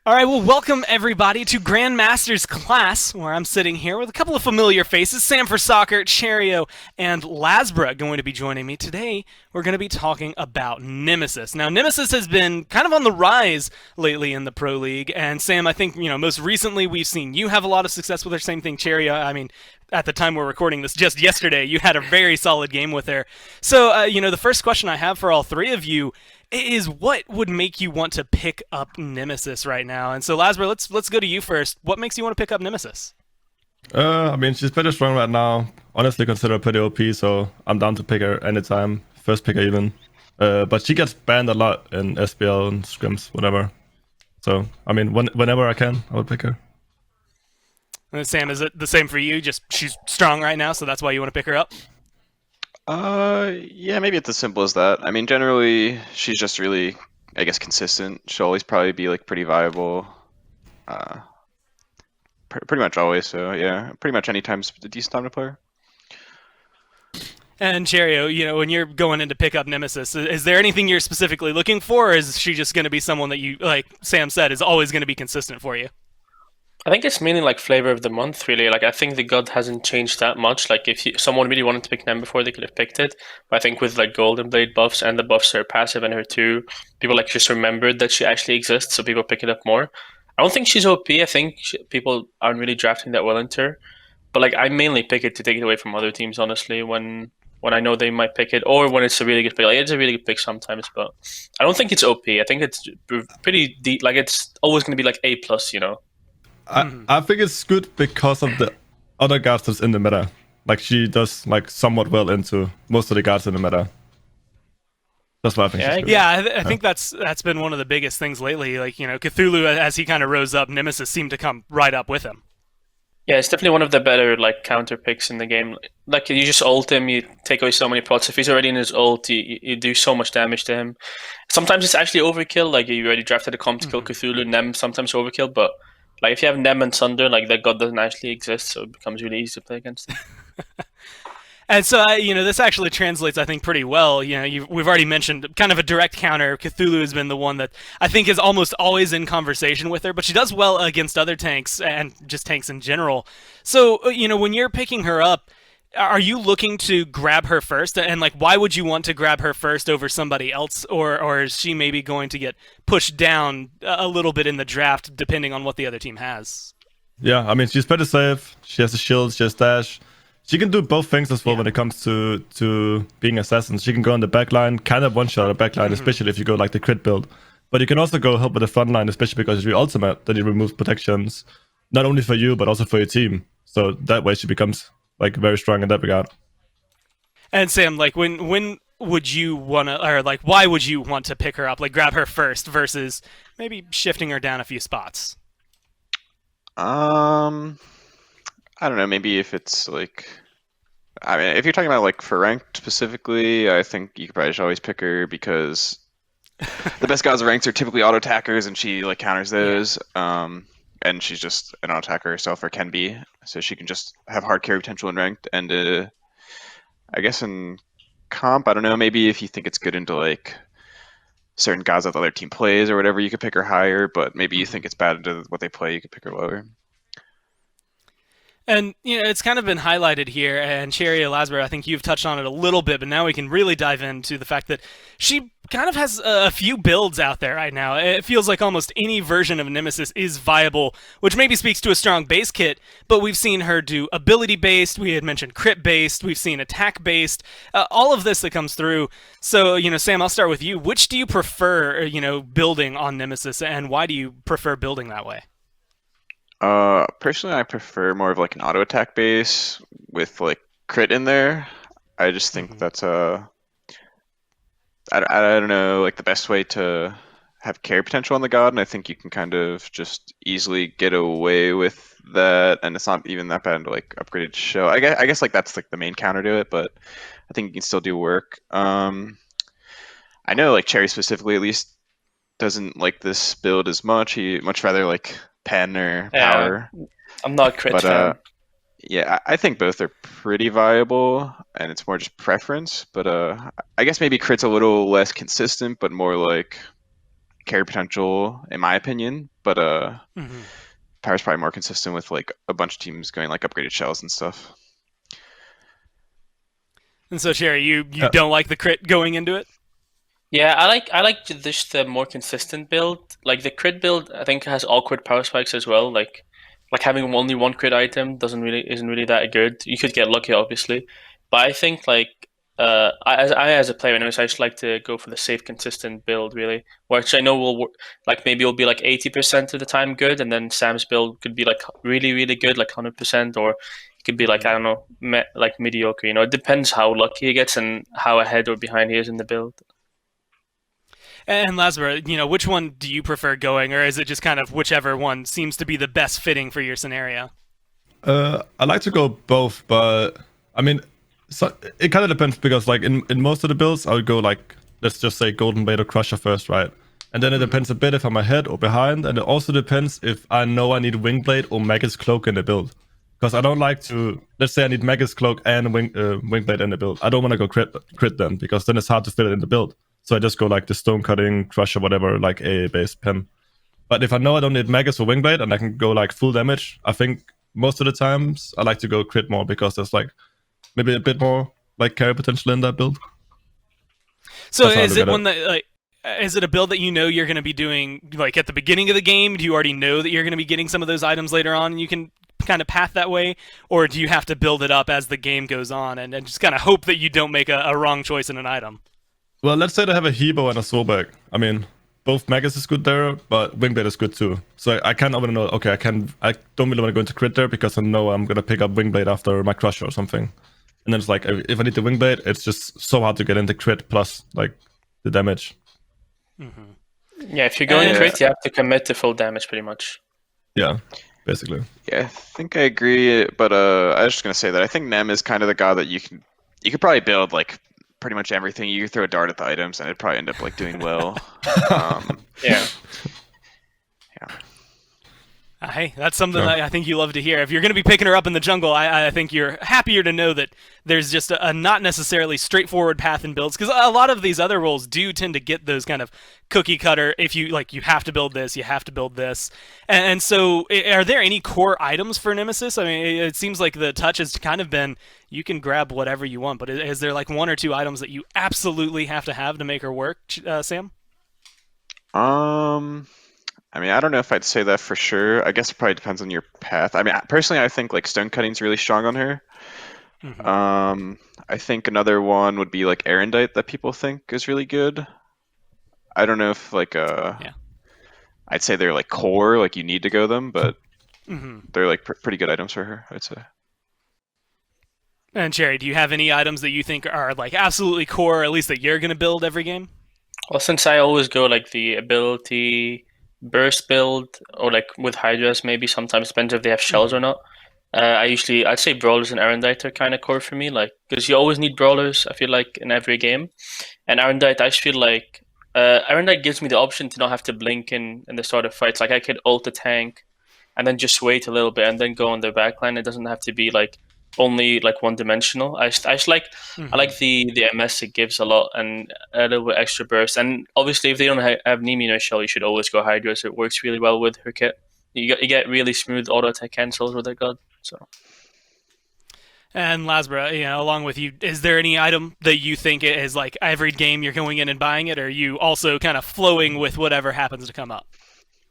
All right, well, welcome everybody to Grandmaster's class, where I'm sitting here with a couple of familiar faces, sam4soccer, Cherryo, and LASBRA going to be joining me. Today, we're going to be talking about Nemesis. Now, Nemesis has been kind of on the rise lately in the Pro League, and Sam, I think, most recently we've seen you have a lot of success with her. Same thing, Cherryo. I mean, at the time we're recording this just yesterday, you had a very solid game with her. So, the first question I have for all three of you is what would make you want to pick up Nemesis right now? And so, Lasber, let's go to you first. What makes you want to pick up Nemesis? I mean, she's pretty strong right now. Honestly, consider her pretty OP, so I'm down to pick her anytime. First picker even. But she gets banned a lot in SBL and scrims, whatever. So, I mean, whenever I can, I would pick her. And Sam, is it the same for you? Just she's strong right now, so that's why you want to pick her up? Yeah, maybe it's as simple as that. I mean, generally, she's just really, I guess, consistent. She'll always probably be like pretty viable, uh, pretty much always. So yeah, pretty much any time's a decent time to play her. And Cherryo, when you're going in to pick up Nemesis, is there anything you're specifically looking for, or is she just going to be someone that you, like Sam said, is always going to be consistent for you? I think it's mainly like flavor of the month, really. Like, I think the god hasn't changed that much. Like, if someone really wanted to pick Nem before, they could have picked it. But I think with like Golden Blade buffs and the buffs her passive and her two, people like just remembered that she actually exists, so people pick it up more. I don't think she's OP. I think people aren't really drafting that well into her. But like, I mainly pick it to take it away from other teams, honestly. When I know they might pick it, or when it's a really good pick. Like, it's a really good pick sometimes, but I don't think it's OP. I think it's pretty deep. Like, it's always going to be like A plus, I think it's good because of the other guards that's in the meta. Like, she does like somewhat well into most of the guards in the meta. That's why I think she's good. Yeah, I think that's been one of the biggest things lately. Like, Cthulhu, as he kind of rose up, Nemesis seemed to come right up with him. Yeah, it's definitely one of the better like counter picks in the game. Like, you just ult him, you take away so many pots. If he's already in his ult, you do so much damage to him. Sometimes it's actually overkill. Like, you already drafted a comp to kill Cthulhu, Nem sometimes overkill. But like, if you have Nem and Sunder, like, that god doesn't actually exist, so it becomes really easy to play against him. And so, this actually translates, I think, pretty well. We've already mentioned kind of a direct counter. Cthulhu has been the one that I think is almost always in conversation with her, but she does well against other tanks and just tanks in general. So, when you're picking her up, are you looking to grab her first? And, like, why would you want to grab her first over somebody else? Or is she maybe going to get pushed down a little bit in the draft, depending on what the other team has? Yeah, I mean, she's pretty safe. She has a shield, she has dash. She can do both things as well when it comes to being assassins. She can go on the backline, kind of one-shot the backline, especially if you go like the crit build. But you can also go help with the front line, especially because it's your ultimate that it removes protections, not only for you, but also for your team. So that way she becomes like very strong in that regard. And Sam, like, when would you want to, or like, why would you want to pick her up? Like, grab her first versus maybe shifting her down a few spots? I don't know. Maybe if it's like, I mean, if you're talking about like for ranked specifically, I think you could probably just always pick her because the best gods of ranks are typically auto attackers, and she like counters those. And she's just an auto attacker herself, or can be, so she can just have hard carry potential in ranked. And I guess in comp, I don't know. Maybe if you think it's good into like certain gods that the other team plays or whatever, you could pick her higher. But maybe you think it's bad into what they play, you could pick her lower. And it's kind of been highlighted here, and Cherryo, LASBRA, I think you've touched on it a little bit, but now we can really dive into the fact that she kind of has a few builds out there right now. It feels like almost any version of Nemesis is viable, which maybe speaks to a strong base kit, but we've seen her do ability-based, we had mentioned crit-based, we've seen attack-based, all of this that comes through. So, Sam, I'll start with you. Which do you prefer, building on Nemesis, and why do you prefer building that way? Personally, I prefer more of like an auto attack base with like crit in there. I just think that's I don't know, like the best way to have carry potential on the god, and I think you can kind of just easily get away with that, and it's not even that bad to like upgraded show. I guess like that's like the main counter to it, but I think you can still do work. I know like Cherry specifically at least doesn't like this build as much. He much rather like pen or power. I'm not a crit fan. Yeah, I think both are pretty viable, and it's more just preference. But I guess maybe crit's a little less consistent, but more like carry potential, in my opinion. But Pyro's probably more consistent with like a bunch of teams going like upgraded shells and stuff. And so, Cherry, you don't like the crit going into it? Yeah, I like just the more consistent build. Like the crit build, I think has awkward power spikes as well. Like having only one crit item isn't really that good. You could get lucky, obviously, but I think like as a player, anyways, I just like to go for the safe, consistent build, really, which I know like maybe it'll be like 80% of the time good, and then Sam's build could be like really really good, like 100%, or it could be like I don't know, like mediocre. You know, it depends how lucky he gets and how ahead or behind he is in the build. And LASBRA, which one do you prefer going, or is it just kind of whichever one seems to be the best fitting for your scenario? I like to go both, but I mean, so it kind of depends because like in most of the builds, I would go like, let's just say Golden Blade or Crusher first, right? And then it depends a bit if I'm ahead or behind, and it also depends if I know I need Wing Blade or Magus Cloak in the build. Because I don't like to, let's say I need Magus Cloak and Wing Blade in the build. I don't want to go crit them, because then it's hard to fit it in the build. So I just go like the Stone Cutting, Crusher, whatever, like AA-based PEM. But if I know I don't need Magus or Wing Blade and I can go like full damage, I think most of the times I like to go crit more, because there's like maybe a bit more like carry potential in that build. So is it one that like, is it a build that you know you're going to be doing like at the beginning of the game? Do you already know that you're going to be getting some of those items later on and you can kind of path that way? Or do you have to build it up as the game goes on and just kind of hope that you don't make a wrong choice in an item? Well, let's say they have a Hebo and a Soulbag. I mean, both Magus is good there, but Wingblade is good too. So I kind of want to know, okay, I don't really want to go into crit there, because I know I'm going to pick up Wingblade after my Crusher or something. And then it's like, if I need the Wingblade, it's just so hard to get into crit plus like the damage. Mm-hmm. Yeah, if you're going crit, you have to commit to full damage pretty much. Yeah, basically. Yeah, I think I agree, but I was just gonna say that I think Nem is kind of the guy that you could probably build like pretty much everything. You could throw a dart at the items and it'd probably end up like doing well. Yeah. Hey, that's something that I think you love to hear. If you're going to be picking her up in the jungle, I think you're happier to know that there's just a not necessarily straightforward path in builds, because a lot of these other roles do tend to get those kind of cookie cutter. If you like, you have to build this, you have to build this, and so are there any core items for Nemesis? I mean, it seems like the touch has kind of been you can grab whatever you want, but is there like one or two items that you absolutely have to make her work, Sam? I mean, I don't know if I'd say that for sure. I guess it probably depends on your path. I mean, personally, I think like Stone Cutting's really strong on her. Mm-hmm. I think another one would be like Erendite that people think is really good. I don't know if like I'd say they're like core, like you need to go them, but they're like pretty good items for her, I'd say. And Cherry, do you have any items that you think are like absolutely core, or at least that you're going to build every game? Well, since I always go like the ability burst build, or like with Hydras, maybe sometimes depends if they have shells or not. I'd say Brawlers and Erendite are kind of core for me, like because you always need Brawlers, I feel like, in every game. And Erendite, I just feel like Erendite gives me the option to not have to blink in the sort of fights. Like I could ult a tank and then just wait a little bit and then go on their backline. It doesn't have to be like only like one dimensional. I like the MS it gives a lot and a little bit extra burst. And obviously, if they don't have Nemi shell, you should always go Hydra. So it works really well with her kit. You get really smooth auto attack cancels with her god. So. And LASBRA, along with you, is there any item that you think is like every game you're going in and buying it, or are you also kind of flowing with whatever happens to come up?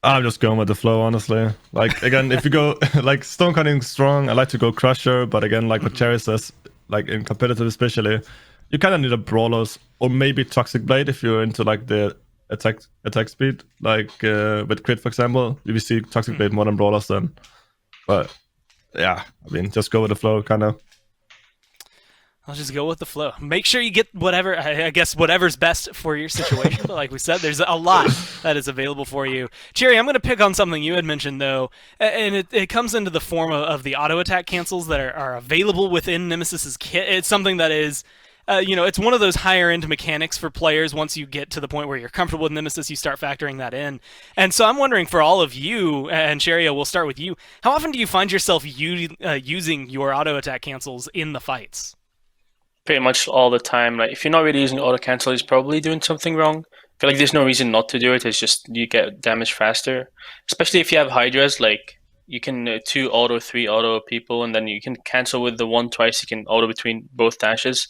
I'm just going with the flow, honestly. Like, again, if you go, like, Stone Cutting strong, I like to go Crusher, but again, like what Cherry says, like, in competitive especially, you kind of need a Brawlers, or maybe Toxic Blade if you're into, like, the attack speed, like, with Crit, for example. You will see Toxic Blade more than Brawlers then. But, yeah, I mean, just go with the flow, kind of. I'll just go with the flow. Make sure you get whatever, I guess, whatever's best for your situation. But like we said, there's a lot that is available for you. Cherry, I'm going to pick on something you had mentioned, though, and it comes into the form of the auto attack cancels that are available within Nemesis's kit. It's something that is, it's one of those higher end mechanics for players. Once you get to the point where you're comfortable with Nemesis, you start factoring that in. And so I'm wondering for all of you, and Cherryo, we'll start with you, how often do you find yourself using your auto attack cancels in the fights? Pretty much all the time. Like if you're not really using auto cancel, he's probably doing something wrong. feel like there's no reason not to do it. It's just you get damage faster, especially if you have Hydras. Like you can 2 auto, 3 auto people, and then you can cancel with the 1 twice. You can auto between both dashes.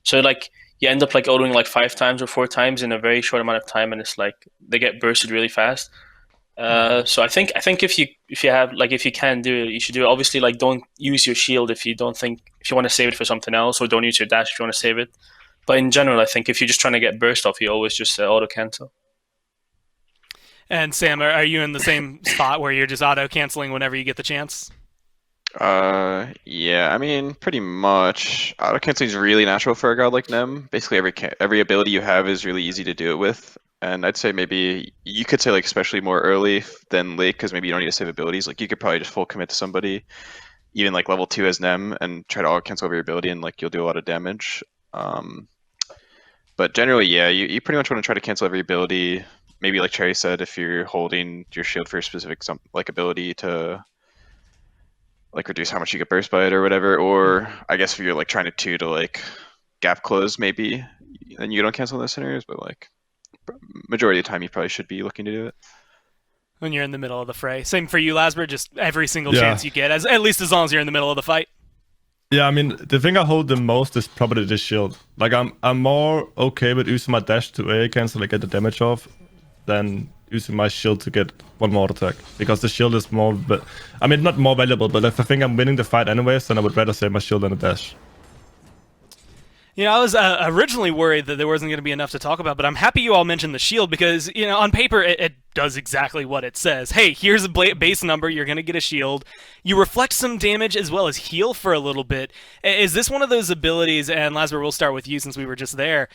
So like you end up like autoing like 5 times or 4 times in a very short amount of time, and it's like they get bursted really fast. So I think if you have like if you can do it, you should do it. Obviously, like don't use your shield if you don't think if you want to save it for something else, or don't use your dash if you want to save it. But in general, I think if you're just trying to get burst off, you always just auto cancel. And Sam, are you in the same spot where you're just auto canceling whenever you get the chance? Yeah, I mean, pretty much. Auto canceling is really natural for a god like Nem. Basically, every ability you have is really easy to do it with. And I'd say maybe you could say like especially more early than late because maybe you don't need to save abilities. Like you could probably just full commit to somebody, even like level 2 as Nem, and try to auto cancel every ability, and like you'll do a lot of damage. But generally, yeah, you pretty much want to try to cancel every ability. Maybe like Cherry said, if you're holding your shield for a specific like ability to like reduce how much you get burst by it or whatever, or I guess if you're like trying to like gap close, maybe then you don't cancel those scenarios. But like majority of the time, you probably should be looking to do it When you're in the middle of the fray. Same for you, LASBRA, just every single Yeah. chance you get, at least as long as you're in the middle of the fight. Yeah, I mean, the thing I hold the most is probably the shield. Like, I'm more okay with using my dash to AA cancel and get the damage off than using my shield to get one more attack. Because the shield is more, I mean, not more valuable, but if I think I'm winning the fight anyways, then I would rather save my shield than a dash. You know, I was originally worried that there wasn't going to be enough to talk about, but I'm happy you all mentioned the shield because, you know, on paper it does exactly what it says. Hey, here's a base number, you're going to get a shield. You reflect some damage as well as heal for a little bit. Is this one of those abilities, and LASBRA, we'll start with you since we were just there,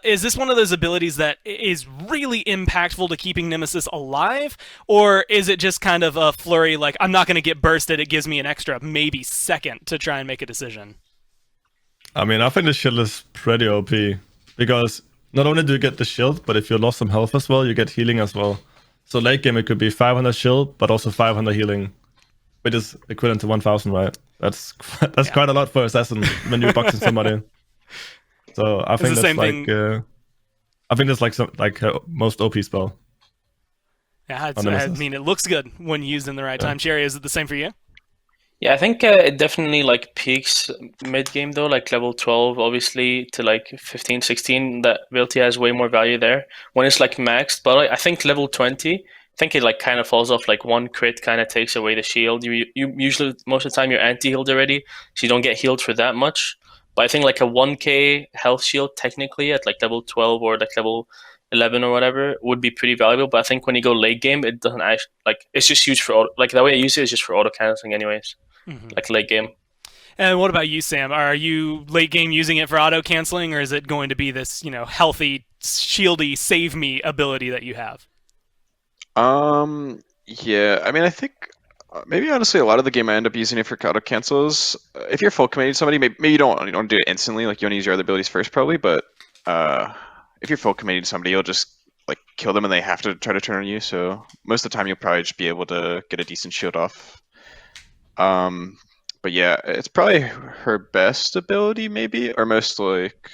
is this one of those abilities that is really impactful to keeping Nemesis alive? Or is it just kind of a flurry, like, I'm not going to get bursted, it gives me an extra maybe second to try and make a decision? I mean, I think the shield is pretty OP because not only do you get the shield, but if you lost some health as well, you get healing as well. So late game, it could be 500 shield, but also 500 healing, which is equivalent to 1000, right? That's quite a lot for assassin when you're boxing somebody. So I think that's like I think that's like most OP spell. Yeah, I mean, it looks good when used in the right time. Cherryo, is it the same for you? Yeah, I think it definitely like peaks mid game though, like level 12 obviously to like 15, 16. That ability has way more value there when it's like maxed. But like, I think level 20, I think it like kind of falls off. Like one crit kind of takes away the shield. You usually most of the time you're anti-healed already, so you don't get healed for that much. But I think like a 1k health shield technically at like level 12 or like level 11 or whatever would be pretty valuable. But I think when you go late game, it doesn't actually like it's just used for like the way I use it is just for auto canceling anyways. Like late game. And what about you, Sam? Are you late game using it for auto canceling, or is it going to be this, you know, healthy, shieldy, save me ability that you have? Yeah, I mean, I think maybe honestly a lot of the game I end up using it for auto cancels. If you're full committing somebody, maybe you don't do it instantly. Like you want to use your other abilities first, probably. But if you're full committing somebody, you'll just like kill them and they have to try to turn on you. So most of the time, you'll probably just be able to get a decent shield off. But yeah, it's probably her best ability, maybe, or most like,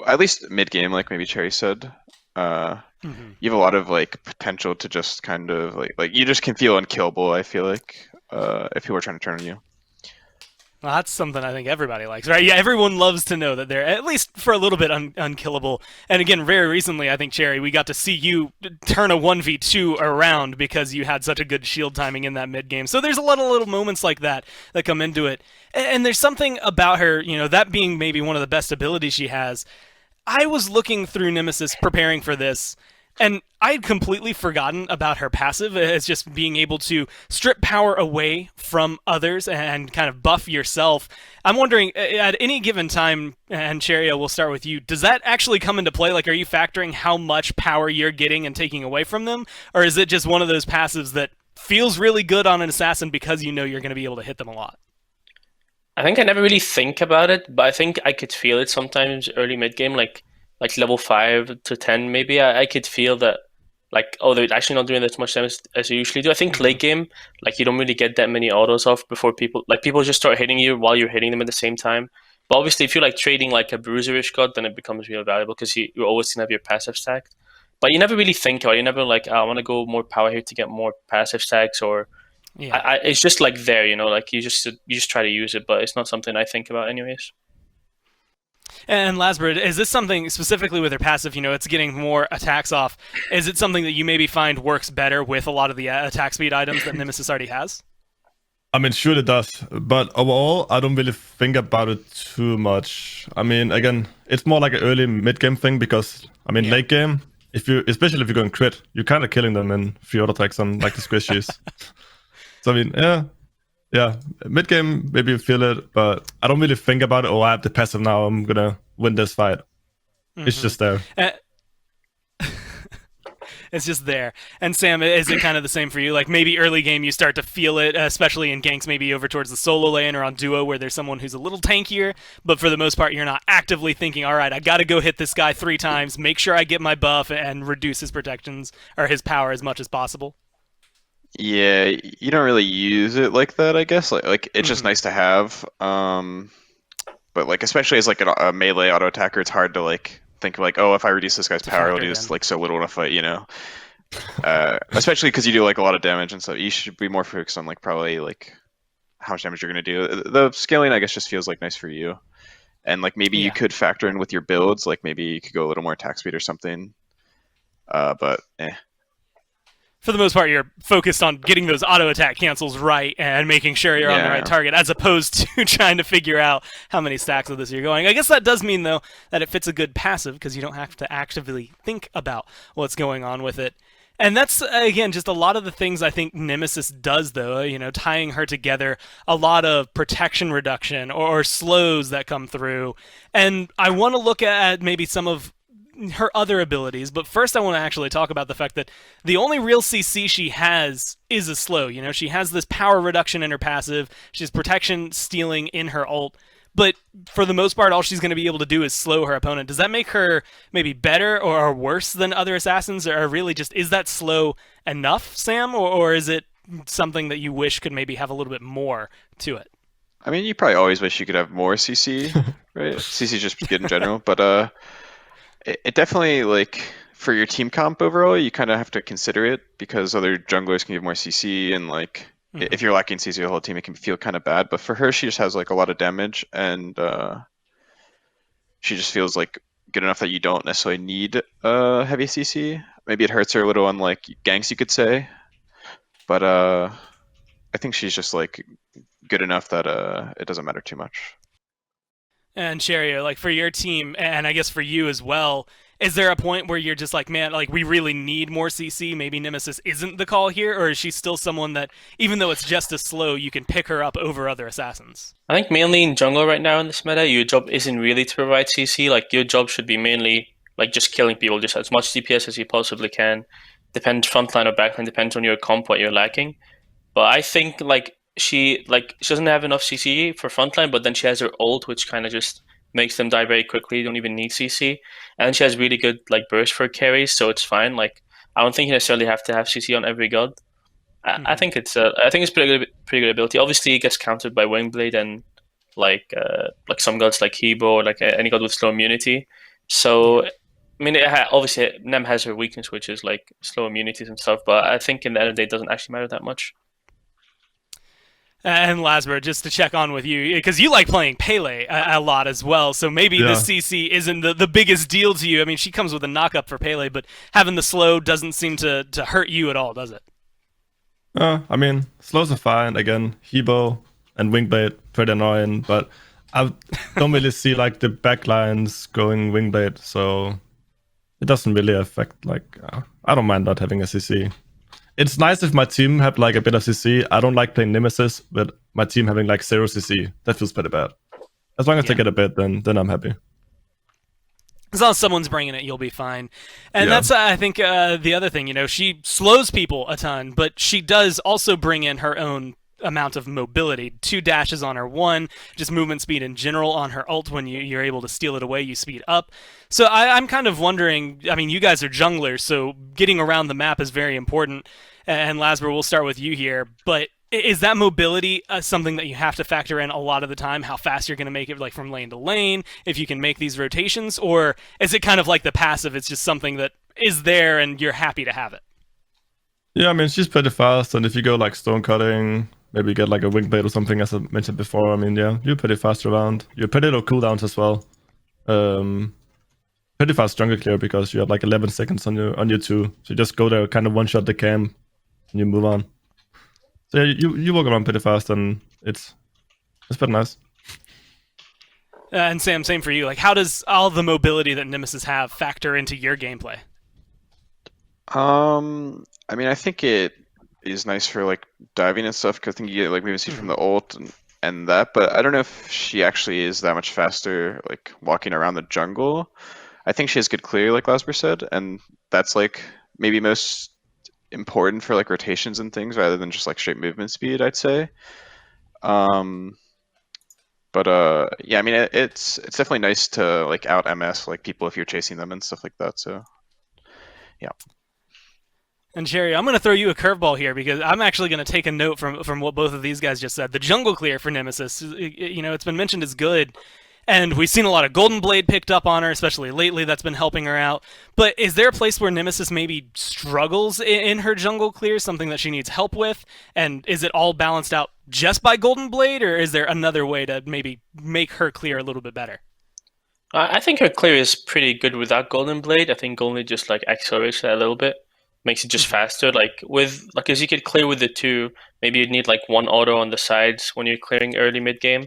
at least mid game, like maybe Cherry said. You have a lot of like potential to just kind of like you just can feel unkillable. I feel like if people are trying to turn on you. Well, that's something I think everybody likes, right? Yeah, everyone loves to know that they're, at least for a little bit, unkillable. And again, very recently, I think, Cherry, we got to see you turn a 1v2 around because you had such a good shield timing in that mid-game. So there's a lot of little moments like that that come into it. And there's something about her, you know, that being maybe one of the best abilities she has. I was looking through Nemesis preparing for this, and I had completely forgotten about her passive as just being able to strip power away from others and kind of buff yourself. I'm wondering, at any given time, and Cherryo, we'll start with you, does that actually come into play? Like, are you factoring how much power you're getting and taking away from them? Or is it just one of those passives that feels really good on an assassin because you know you're going to be able to hit them a lot? I think I never really think about it, but I think I could feel it sometimes early mid game, like level 5 to 10 maybe. I could feel that like, oh, they're actually not doing as much damage as they usually do. I think late game, like you don't really get that many autos off before people just start hitting you while you're hitting them at the same time. But obviously, if you're like trading like a bruiserish god, then it becomes real valuable because you're always gonna have your passive stacked. But you never really think about it. You never like, oh, I want to go more power here to get more passive stacks, or Yeah. it's just like there, like you just try to use it, but it's not something I think about anyways. And LASBRA, is this something specifically with her passive? It's getting more attacks off. Is it something that you maybe find works better with a lot of the attack speed items that Nemesis already has? I mean, sure it does, but overall, I don't really think about it too much. I mean, again, it's more like an early mid-game thing because, I mean, late game, especially if you're going crit, you're kind of killing them in 3 auto attacks on like the squishies. So I mean, yeah, mid-game, maybe you feel it, but I don't really think about it. Oh, I have the passive now, I'm gonna win this fight. It's just there. It's just there. And Sam, is it kind of the same for you? Like maybe early game you start to feel it, especially in ganks maybe over towards the solo lane or on duo where there's someone who's a little tankier, but for the most part you're not actively thinking, all right, I got to go hit this guy 3 times, make sure I get my buff and reduce his protections or his power as much as possible. Yeah, you don't really use it like that, I guess. Like it's just nice to have. But like especially as like a melee auto attacker, it's hard to like think of like, oh, if I reduce this guy's power, it'll do this like so little in a fight, especially because you do like a lot of damage and stuff. You should be more focused on like probably like how much damage you're gonna do. The scaling, I guess, just feels like nice for you. And like maybe you could factor in with your builds, like maybe you could go a little more attack speed or something. But For the most part, you're focused on getting those auto attack cancels right and making sure you're on the right target, as opposed to trying to figure out how many stacks of this you're going. I guess that does mean, though, that it fits a good passive because you don't have to actively think about what's going on with it. And that's, again, just a lot of the things I think Nemesis does, though, tying her together, a lot of protection reduction or slows that come through. And I want to look at maybe some of her other abilities, but first I want to actually talk about the fact that the only real CC she has is a slow. She has this power reduction in her passive, she has protection stealing in her ult, but for the most part all she's going to be able to do is slow her opponent. Does that make her maybe better or worse than other assassins, or really just is that slow enough, Sam, or is it something that you wish could maybe have a little bit more to it? I mean, you probably always wish you could have more CC, right? CC is just good in general, but it definitely, like, for your team comp overall, you kind of have to consider it because other junglers can give more CC, and like if you're lacking CC the whole team, it can feel kind of bad. But for her, she just has like a lot of damage, and she just feels like good enough that you don't necessarily need heavy CC. Maybe it hurts her a little on like ganks, you could say, but I think she's just like good enough that it doesn't matter too much. And Cherryo, like for your team, and I guess for you as well, is there a point where you're just like, man, like we really need more CC? Maybe Nemesis isn't the call here, or is she still someone that, even though it's just as slow, you can pick her up over other assassins? I think mainly in jungle right now in this meta, your job isn't really to provide CC. Like your job should be mainly like just killing people, just as much DPS as you possibly can. Depends frontline or backline, depends on your comp what you're lacking. But I think she doesn't have enough CC for frontline, but then she has her ult, which kind of just makes them die very quickly. You don't even need CC, and she has really good like burst for carries, so it's fine. Like I don't think you necessarily have to have CC on every god. I think it's pretty good ability. Obviously, it gets countered by Wingblade and like some gods like Hebo or like any god with slow immunity. So I mean, obviously Nem has her weakness, which is like slow immunities and stuff. But I think in the end of the day, it doesn't actually matter that much. And LASBRA, just to check on with you, because you like playing Pele a lot as well, so maybe the CC isn't the biggest deal to you. I mean, she comes with a knock-up for Pele, but having the slow doesn't seem to hurt you at all, does it? I mean, slows are fine. Again, Hebo and Wingblade, pretty annoying, but I don't really see like the backlines going Wingblade, so it doesn't really affect, like, I don't mind not having a CC. It's nice if my team have like a bit of CC. I don't like playing Nemesis, but my team having like 0 CC, that feels pretty bad. As long as they get a bit, then I'm happy. As long as someone's bringing it, you'll be fine. And that's, I think, the other thing. She slows people a ton, but she does also bring in her own amount of mobility. 2 dashes on her 1, just movement speed in general on her ult. When you're able to steal it away, you speed up. So I'm kind of wondering, I mean, you guys are junglers, so getting around the map is very important. And LASBRA, we'll start with you here. But is that mobility something that you have to factor in a lot of the time? How fast you're going to make it, like from lane to lane, if you can make these rotations, or is it kind of like the passive? It's just something that is there and you're happy to have it. Yeah, I mean, she's pretty fast, and if you go like stone cutting, maybe you get like a wing blade or something, as I mentioned before. I mean, yeah, you're pretty fast around. You're pretty low cooldowns as well. Pretty fast jungle clear because you have like 11 seconds on your 2. So you just go there, kind of one shot the camp, and you move on. So yeah, you walk around pretty fast, and it's pretty nice. And Sam, same for you. Like, how does all the mobility that Nemesis have factor into your gameplay? I mean, I think it is nice for like diving and stuff because I think you get like movement speed from the ult and that, but I don't know if she actually is that much faster like walking around the jungle. I think she has good clear, like LASBRA said, and that's like maybe most important for like rotations and things rather than just like straight movement speed, I'd say. But yeah, I mean, it's definitely nice to like out MS like people if you're chasing them and stuff like that. So yeah. And Cherryo, I'm going to throw you a curveball here because I'm actually going to take a note from what both of these guys just said. The jungle clear for Nemesis, you know, it's been mentioned as good, and we've seen a lot of Golden Blade picked up on her, especially lately. That's been helping her out. But is there a place where Nemesis maybe struggles in her jungle clear, something that she needs help with? And is it all balanced out just by Golden Blade, or is there another way to maybe make her clear a little bit better? I think her clear is pretty good without Golden Blade. I think Golden just like accelerates that a little bit, makes it just faster. Like with like as you could clear with the 2, maybe you'd need like 1 auto on the sides when you're clearing early mid game,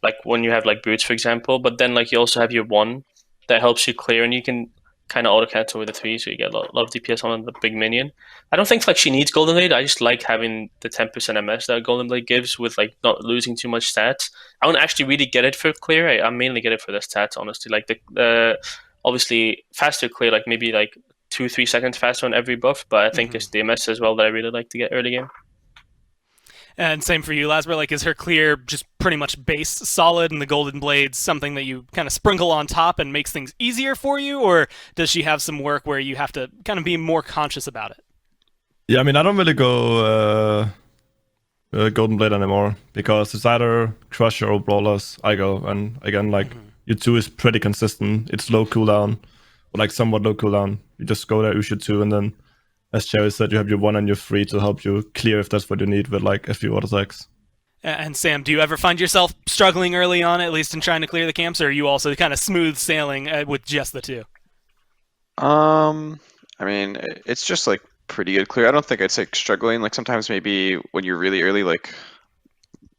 like when you have like boots, for example. But then like you also have your 1 that helps you clear, and you can kind of auto cancel with the 3, so you get a lot of DPS on the big minion. I don't think like she needs Golden Blade. I just like having the 10% MS that Golden Blade gives with like not losing too much stats. I don't actually really get it for clear. I mainly get it for the stats, honestly. Like the obviously faster clear, like maybe like 2-3 seconds faster on every buff, but I think it's the MS as well that I really like to get early game. And same for you, LASBRA. Like, is her clear just pretty much base solid, and the Golden Blade's something that you kind of sprinkle on top and makes things easier for you, or does she have some work where you have to kind of be more conscious about it? Yeah, I mean, I don't really go Golden Blade anymore because it's either Crusher or Brawlers I go, and again, like your 2 is pretty consistent. It's low cooldown, or like somewhat low cooldown. You just go there, use your 2, and then, as Cherryo said, you have your 1 and your 3 to help you clear if that's what you need with like a few auto attacks. And Sam, do you ever find yourself struggling early on, at least in trying to clear the camps, or are you also kind of smooth sailing with just the 2? I mean, it's just like pretty good clear. I don't think I'd say struggling. Like sometimes maybe when you're really early, like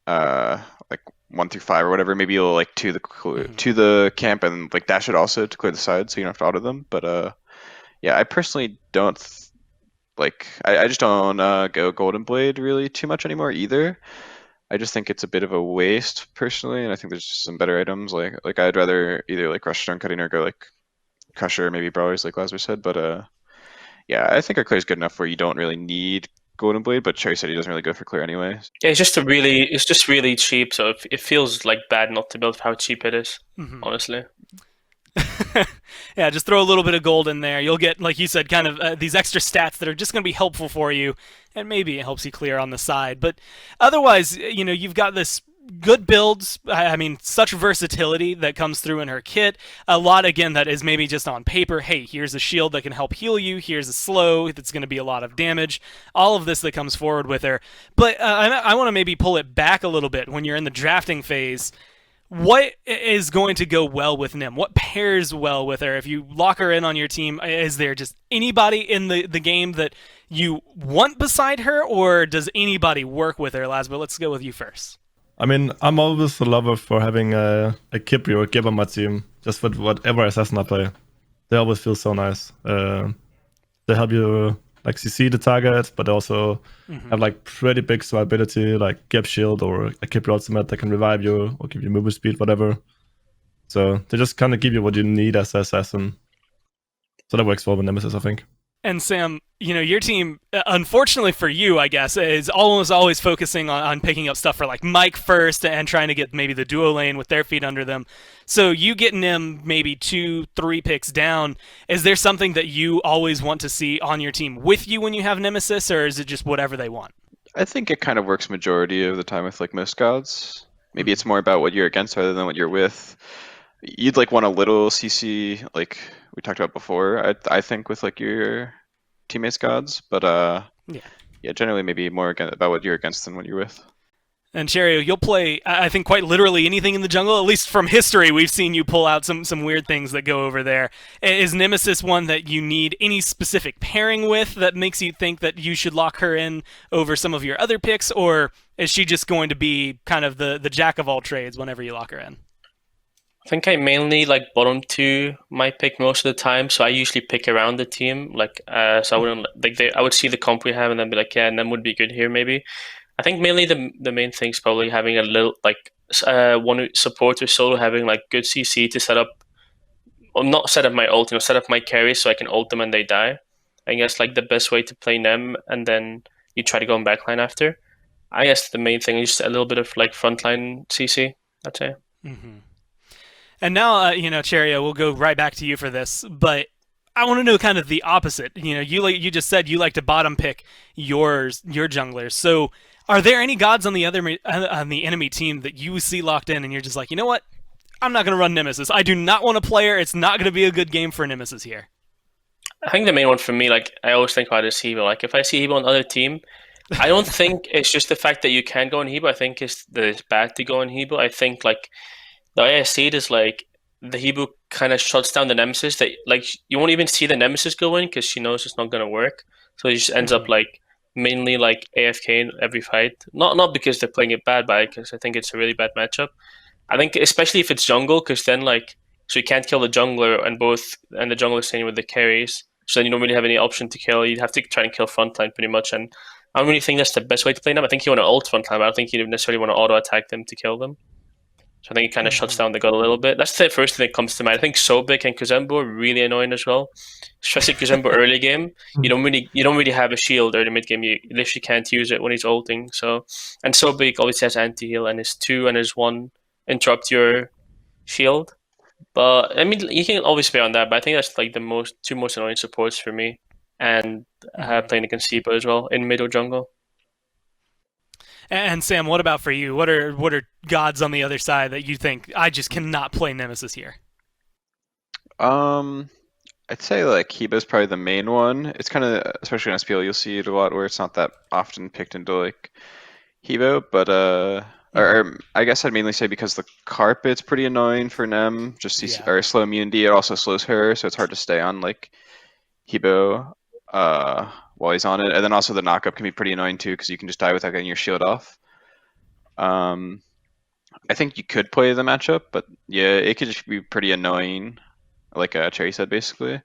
1 through 5 or whatever, maybe you'll like to the camp and like dash it also to clear the side, so you don't have to auto them. But yeah, I personally don't I just don't go Golden Blade really too much anymore either. I just think it's a bit of a waste personally, and I think there's just some better items. Like I'd rather either like rush stone cutting or go like Crusher, maybe Brawlers, like LASBRA said. But yeah, I think our clear is good enough where you don't really need Golden Blade. But Cherryo said he doesn't really go for clear anyway. Yeah, it's just really cheap. So it feels like bad not to build for how cheap it is. Honestly. Yeah, just throw a little bit of gold in there. You'll get, like you said, kind of these extra stats that are just going to be helpful for you, and maybe it helps you clear on the side. But otherwise, you know, you've got this good builds. I mean, such versatility that comes through in her kit. A lot, again, that is maybe just on paper. Hey, here's a shield that can help heal you. Here's a slow that's going to be a lot of damage. All of this that comes forward with her. But I want to maybe pull it back a little bit when you're in the drafting phase. What is going to go well with Nim? What pairs well with her? If you lock her in on your team, is there just anybody in the game that you want beside her, or does anybody work with her, LASBRA? Let's go with you first. I mean, I'm always a lover for having a Cherryo or Gib on my team, just with whatever assassin I play. They always feel so nice. They help you like CC the target, but also have like pretty big survivability, like Gib Shield or a Cherryo ultimate that can revive you or give you movement speed, whatever. So they just kind of give you what you need as an assassin. So that works well with Nemesis, I think. And Sam, you know, your team, unfortunately for you, I guess, is almost always focusing on picking up stuff for like Mike first and trying to get maybe the duo lane with their feet under them. So you getting him maybe 2-3 picks down. Is there something that you always want to see on your team with you when you have Nemesis, or is it just whatever they want? I think it kind of works majority of the time with like most gods. Maybe it's more about what you're against rather than what you're with. You'd like want a little CC, like we talked about before. I think with like your teammates gods, but Yeah. yeah, generally maybe more about what you're against than what you're with. And Cherryo, you'll play, I think, quite literally anything in the jungle. At least from history, we've seen you pull out some weird things that go over there. Is Nemesis one that you need any specific pairing with that makes you think that you should lock her in over some of your other picks, or is she just going to be kind of the jack of all trades whenever you lock her in? I think I mainly like bottom two my pick most of the time, so I usually pick around the team. So I wouldn't I would see the comp we have and then be like, yeah, and then would be good here maybe. I think mainly the main thing is probably having a little one support or solo having like good CC to set up, or not set up my ult, set up my carries so I can ult them and they die. I guess like the best way to play Nem, and then you try to go in backline after. I guess the main thing is just a little bit of like frontline CC, I'd say. Mm-hmm. And now, Cherryo, we'll go right back to you for this, but I want to know kind of the opposite. You just said you like to bottom pick your junglers. So, are there any gods on the enemy team that you see locked in, and you're just like, you know what? I'm not going to run Nemesis. I do not want to play her. It's not going to be a good game for Nemesis here. I think the main one for me, like I always think about is Hebo. Like if I see Hebo on another team, I don't think it's just the fact that you can go on Hebo. I think it's bad to go on Hebo. I think like the way I see it is like the Hebo kind of shuts down the Nemesis. That like you won't even see the Nemesis go in because she knows it's not gonna work. So it just ends up like mainly like AFK in every fight. Not because they're playing it bad, but because I think it's a really bad matchup. I think especially if it's jungle, because then like so you can't kill the jungler and the jungler staying with the carries. So then you don't really have any option to kill. You'd have to try and kill frontline pretty much. And I don't really think that's the best way to play them. I think you want to ult frontline, but I don't think you necessarily want to auto attack them to kill them. So I think it kind of shuts down the god a little bit. That's the first thing that comes to mind. I think Sobek and Kuzembo are really annoying as well. Especially Kuzembo early game. You don't really have a shield early mid game. You literally can't use it when he's ulting. So and Sobek obviously has anti heal and his 2 and his 1 interrupt your shield. But I mean you can always play on that, but I think that's like the two most annoying supports for me. And playing against Sibo as well in mid or jungle. And Sam, what about for you? What are gods on the other side that you think I just cannot play Nemesis here? I'd say like Hebo's probably the main one. It's kind of, especially in SPL, you'll see it a lot where it's not that often picked into like Hebo, but or I guess I'd mainly say because the carpet's pretty annoying for Nem, or slow immunity. It also slows her, so it's hard to stay on like Hebo while he's on it, and then also the knockup can be pretty annoying too because you can just die without getting your shield off. I think you could play the matchup, but yeah, it could just be pretty annoying, like Cherry said, basically.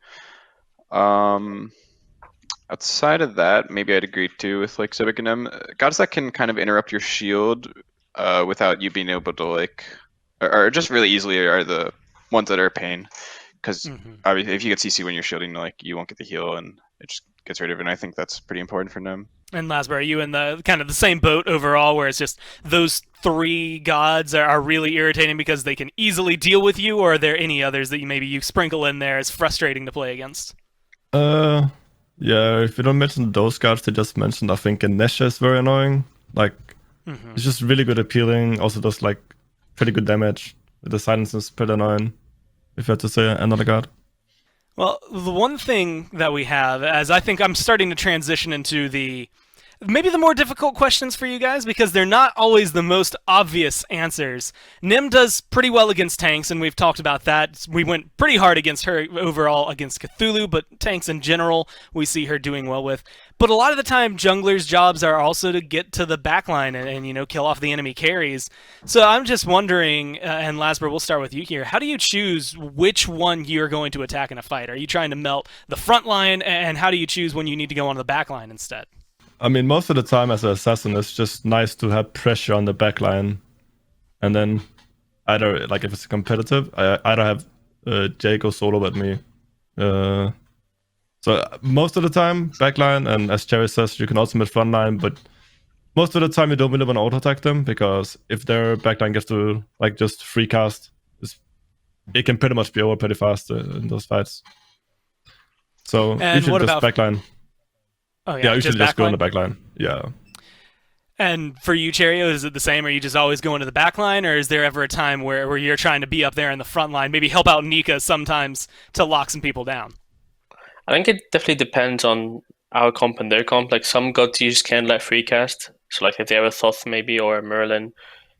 Outside of that, maybe I'd agree too with like Civic and M. Gods that can kind of interrupt your shield without you being able to like, or just really easily are the ones that are a pain. Because if you get CC when you're shielding, like you won't get the heal, and it just gets rid of it. And I think that's pretty important for them. And LASBRA, are you in the kind of the same boat overall, where it's just those 3 gods are really irritating because they can easily deal with you, or are there any others that you sprinkle in there as frustrating to play against? Yeah, if you don't mention those gods they just mentioned, I think Nesha is very annoying. Like, it's just really good appealing, also does like pretty good damage. The silence is pretty annoying, if you had to say another god. Well, the one thing that we have, as I think I'm starting to transition into maybe the more difficult questions for you guys, because they're not always the most obvious answers. Nim does pretty well against tanks, and we've talked about that. We went pretty hard against her overall against Cthulhu, but tanks in general we see her doing well with. But a lot of the time, junglers' jobs are also to get to the backline and kill off the enemy carries. So I'm just wondering, and LASBRA, we'll start with you here. How do you choose which one you're going to attack in a fight? Are you trying to melt the front line, and how do you choose when you need to go on the backline instead? I mean, most of the time as an assassin, it's just nice to have pressure on the backline. And then either, like if it's competitive, I either have Jay go solo with me. So most of the time, backline, and as Cherry says, you can also mid frontline, but most of the time you don't really want to auto-attack them, because if their backline gets to like just free cast, it can pretty much be over pretty fast in those fights. So and usually just backline. Oh, Yeah, usually just go on backline? the backline. Yeah. And for you, Cherryo, is it the same? Are you just always going to the back line, or is there ever a time where you're trying to be up there in the front line, maybe help out Nika sometimes to lock some people down? I think it definitely depends on our comp and their comp. Like some gods you just can't let free cast. So like if they have a Thoth maybe or a Merlin,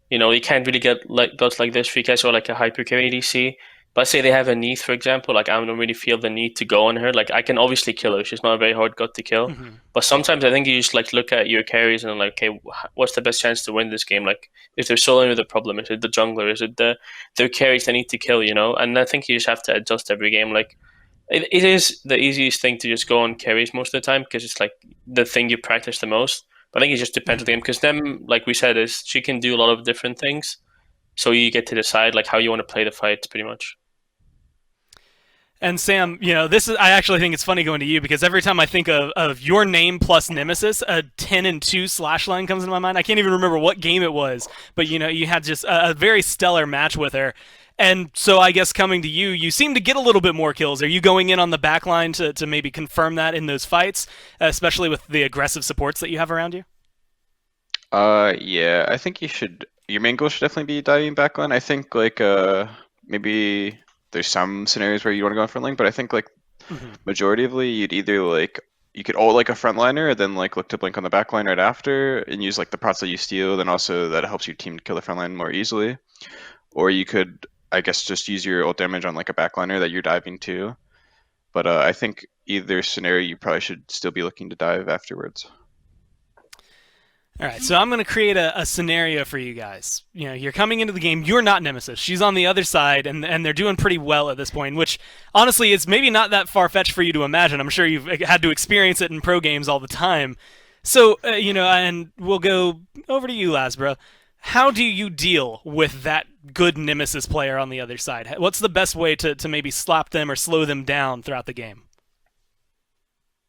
you can't really get like gods like this free cast or like a hyper carry ADC. But say they have a Neath, for example, like I don't really feel the need to go on her. Like I can obviously kill her. She's not a very hard god to kill. But sometimes I think you just like look at your carries and like, okay, what's the best chance to win this game? Like if they're soloing with a problem, is it the jungler? Is it their carries they need to kill? And I think you just have to adjust every game. Like it is the easiest thing to just go on carries most of the time because it's like the thing you practice the most. But I think it just depends on the game because them, like we said, is she can do a lot of different things. So you get to decide like how you want to play the fight pretty much. And Sam, this is, I actually think it's funny going to you because every time I think of your name plus Nemesis, a 10-2 slash line comes into my mind. I can't even remember what game it was, but you had just a very stellar match with her. And so I guess coming to you, you seem to get a little bit more kills. Are you going in on the back line to maybe confirm that in those fights, especially with the aggressive supports that you have around you? Yeah, I think your main goal should definitely be diving backline. I think like maybe there's some scenarios where you want to go on front line, but I think like majoritively you'd either like you could ult like a frontliner and then like look to blink on the backline right after and use like the pots that you steal, then also that helps your team kill the frontline more easily. Or you could, I guess, just use your ult damage on like a backliner that you're diving to. But I think either scenario you probably should still be looking to dive afterwards. All right, so I'm going to create a scenario for you guys. You're coming into the game. You're not Nemesis. She's on the other side, and they're doing pretty well at this point, which, honestly, it's maybe not that far-fetched for you to imagine. I'm sure you've had to experience it in pro games all the time. So, and we'll go over to you, LASBRA. How do you deal with that good Nemesis player on the other side? What's the best way to maybe slap them or slow them down throughout the game?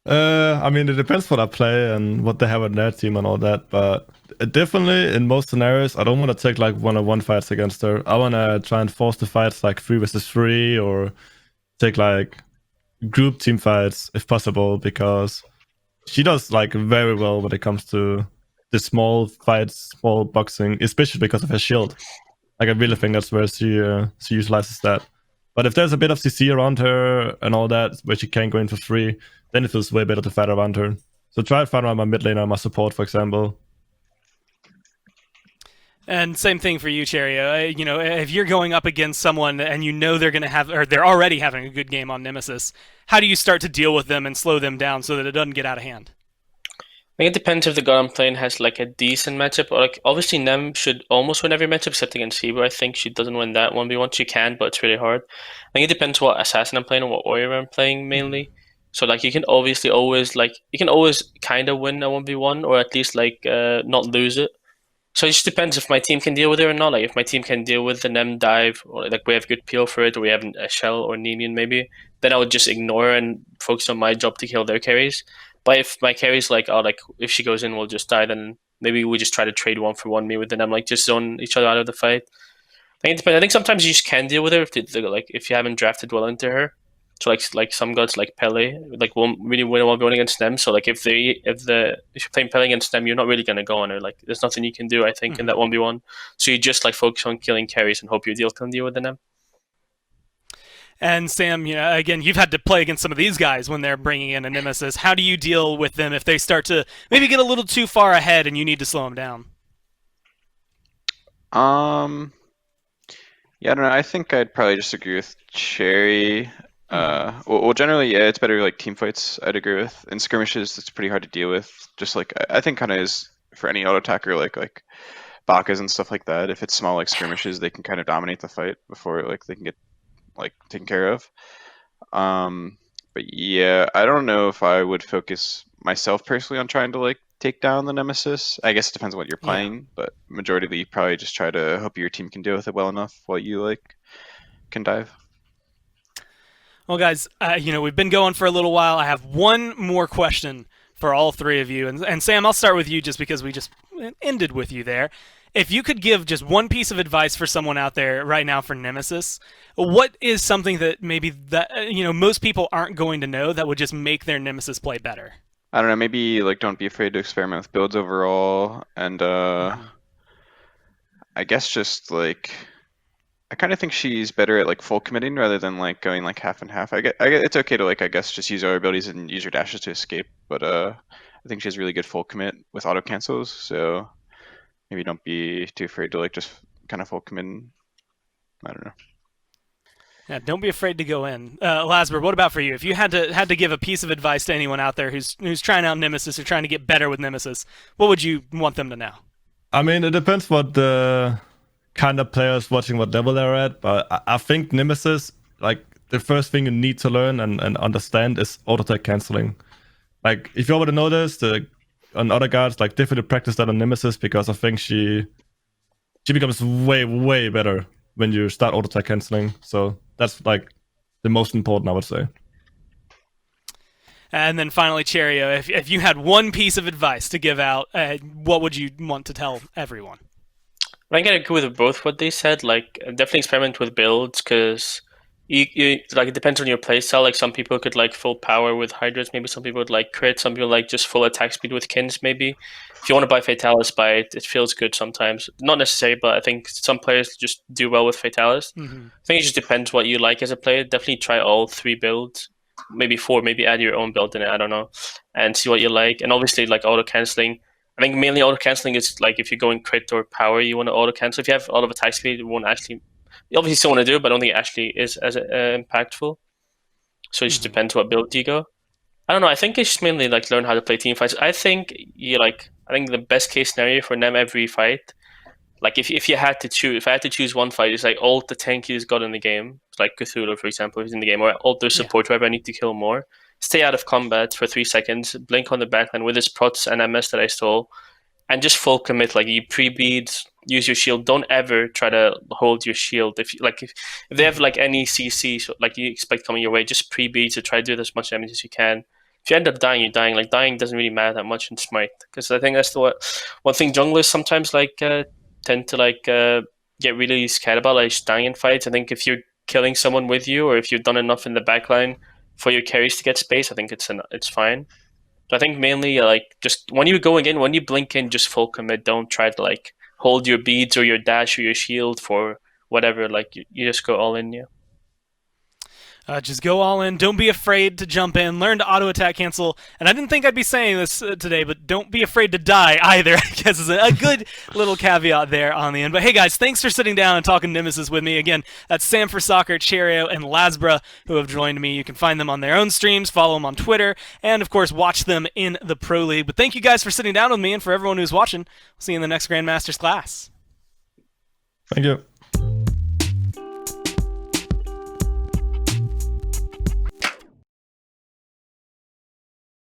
I mean, it depends what I play and what they have on their team and all that, but definitely in most scenarios, I don't want to take like one-on-one fights against her. I want to try and force the fights like 3 versus 3 or take like group team fights if possible, because she does like very well when it comes to the small fights, small boxing, especially because of her shield. Like I really think that's where she utilizes that. But if there's a bit of CC around her and all that, where she can go in for free, then it feels way better to fight around her. So try to fight around my mid laner, my support, for example. And same thing for you, Cherryo. If you're going up against someone and they're going to have, or they're already having a good game on Nemesis, how do you start to deal with them and slow them down so that it doesn't get out of hand? I think it depends if the god I'm playing has like a decent matchup. Or like obviously Nem should almost win every matchup except against Seaver. I think she doesn't win that 1v1. She can, but it's really hard. I think it depends what assassin I'm playing and what warrior I'm playing mainly. So like you can obviously always kind of win a 1v1 or at least like not lose it. So it just depends if my team can deal with it or not. Like if my team can deal with the Nem dive, or like we have good peel for it, or we have a Shell or Ninian maybe, then I would just ignore and focus on my job to kill their carries. But if my carries if she goes in, we'll just die, then maybe we just try to trade 1-for-1 me with the Nem, like just zone each other out of the fight. I think it depends. I think sometimes you just can deal with her if you haven't drafted well into her. So like some gods like Pele won't really win a 1v1 against them. So like if you're playing Pele against them, you're not really gonna go on her. Like there's nothing you can do, I think, in that 1v1. So you just like focus on killing carries and hope your deal can deal with them. And Sam, again, you've had to play against some of these guys when they're bringing in a Nemesis. How do you deal with them if they start to maybe get a little too far ahead and you need to slow them down? Yeah, I don't know. I think I'd probably just agree with Cherry. Well, generally, yeah, it's better like team fights. I'd agree with. In skirmishes, it's pretty hard to deal with. Just like I think kind of is for any auto attacker like Bakas and stuff like that. If it's small like skirmishes, they can kind of dominate the fight before like they can get like taken care of. But yeah, I don't know if I would focus myself personally on trying to like take down the Nemesis. I guess it depends on what you're playing, but majority you probably just try to hope your team can deal with it well enough while you like can dive. Well, guys, we've been going for a little while. I have one more question for all three of you. And Sam, I'll start with you just because we just ended with you there. If you could give just one piece of advice for someone out there right now for Nemesis, what is something that maybe that most people aren't going to know that would just make their Nemesis play better? I don't know, maybe like don't be afraid to experiment with builds overall, and I guess just like I kind of think she's better at like full committing rather than like going like half and half. I get it's okay to like I guess just use our abilities and use your dashes to escape, but I think she has really good full commit with auto cancels, so maybe don't be too afraid to like just kind of full commit. I don't know. Yeah, don't be afraid to go in. LASBRA, what about for you? If you had to give a piece of advice to anyone out there who's trying out Nemesis or trying to get better with Nemesis, what would you want them to know? I mean, it depends what the kind of players watching what level they're at, but I think Nemesis, like, the first thing you need to learn and understand is auto-attack canceling. Like, if you already know this, on other guards, like, definitely practice that on Nemesis, because I think she becomes way, way better when you start auto-attack canceling. So that's, like, the most important, I would say. And then finally, Cherryo, if you had one piece of advice to give out, what would you want to tell everyone? I think I agree with both what they said. Like, definitely experiment with builds, because you like, it depends on your playstyle. Like, some people could like full power with Hydras, maybe some people would like crit, some people like just full attack speed with Kins, maybe. If you want to buy Fatalis, buy it. It feels good sometimes. Not necessary, but I think some players just do well with Fatalis. Mm-hmm. I think it just depends what you like as a player. Definitely try all 3 builds, maybe 4, maybe add your own build in it, I don't know, and see what you like. And obviously, like, auto canceling. I think mainly auto canceling is like if you're going crit or power, you want to auto cancel. If you have a lot of attack speed, it won't actually. You obviously still want to do it, but I don't think it actually is as impactful. So it just depends what build you go. I don't know. I think it's just mainly like learn how to play team fights. I think the best case scenario for them every fight, like if you had to choose, if I had to choose one fight, it's like ult the tankiest god in the game, like Cthulhu, for example, who's in the game, or ult their support, whoever I need to kill more. Stay out of combat for 3 seconds, blink on the backline with his prots and MS that I stole, and just full commit. Like, you pre-bead, use your shield. Don't ever try to hold your shield. If they have like any CC, so, like, you expect coming your way, just pre-bead to try to do as much damage as you can. If you end up dying, you're dying. Like, dying doesn't really matter that much in Smite, because I think that's one thing junglers sometimes like tend to like get really scared about, like dying in fights. I think if you're killing someone with you, or if you've done enough in the backline for your carries to get space, I think it's fine. So I think mainly like just when you going in, when you blink in, just full commit. Don't try to like hold your beads or your dash or your shield for whatever. Like, you just go all in. Yeah. Just go all in. Don't be afraid to jump in. Learn to auto-attack cancel. And I didn't think I'd be saying this today, but don't be afraid to die either, I guess is a good little caveat there on the end. But hey, guys, thanks for sitting down and talking Nemesis with me. Again, that's sam4soccer, Cherryo, and LASBRA who have joined me. You can find them on their own streams, follow them on Twitter, and, of course, watch them in the Pro League. But thank you guys for sitting down with me, and for everyone who's watching, we'll see you in the next Grandmasters class. Thank you.